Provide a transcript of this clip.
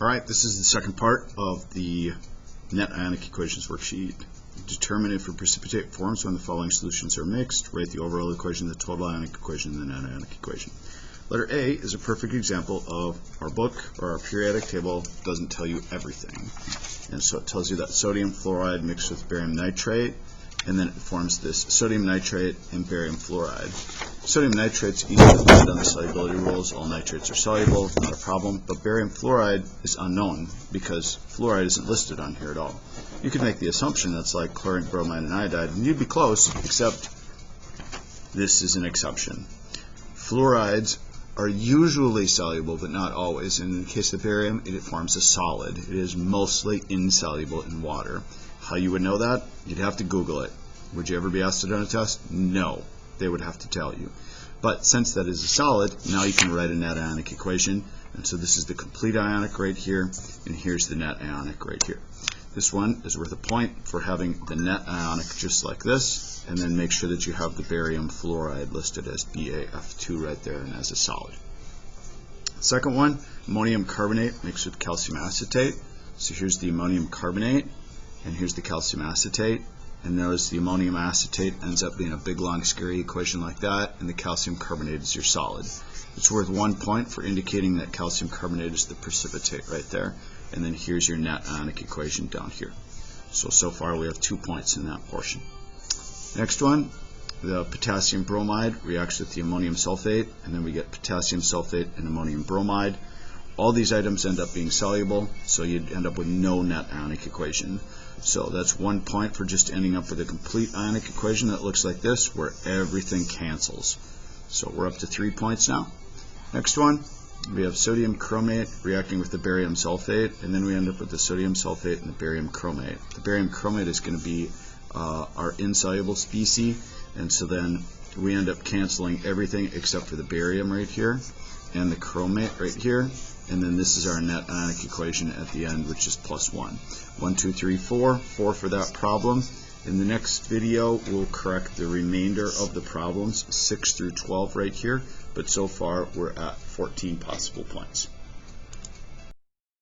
Alright, this is the second part of the net ionic equations worksheet. Determine if for precipitate forms when the following solutions are mixed. Write the overall equation, the total ionic equation, and the net ionic equation. Letter A is a perfect example of our book or our periodic table doesn't tell you everything. And so it tells you that sodium fluoride mixed with barium nitrate, and then it forms this sodium nitrate and barium fluoride. Sodium nitrate's easily listed on the solubility rules. All nitrates are soluble, not a problem. But barium fluoride is unknown because fluoride isn't listed on here at all. You could make the assumption that's like chlorine, bromide, and iodide, and you'd be close, except this is an exception. Fluorides are usually soluble, but not always. And in the case of barium, it forms a solid. It is mostly insoluble in water. How you would know that? You'd have to Google it. Would you ever be asked it on a test? No. They would have to tell you. But since that is a solid, now you can write a net ionic equation. And so this is the complete ionic right here, and here's the net ionic right here. This one is worth a point for having the net ionic just like this, and then make sure that you have the barium fluoride listed as BaF2 right there and as a solid. Second one, ammonium carbonate mixed with calcium acetate. So here's the ammonium carbonate, and here's the calcium acetate. And notice the ammonium acetate ends up being a big long scary equation like that, and the calcium carbonate is your solid. It's worth 1 point for indicating that calcium carbonate is the precipitate right there, and then here's your net ionic equation down here. So far we have 2 points in that portion. Next one, the potassium bromide reacts with the ammonium sulfate, and then we get potassium sulfate and ammonium bromide. All these items end up being soluble, so you'd end up with no net ionic equation. So that's 1 point for just ending up with a complete ionic equation that looks like this, where everything cancels. So we're up to 3 points now. Next one, we have sodium chromate reacting with the barium sulfate, and then we end up with the sodium sulfate and the barium chromate. The barium chromate is going to be our insoluble species, and so then we end up canceling everything except for the barium right here and the chromate right here. And then this is our net ionic equation at the end, which is +1. 1, 2, 3, 4. 4 for that problem. In the next video, we'll correct the remainder of the problems, 6 through 12 right here. But so far, we're at 14 possible points.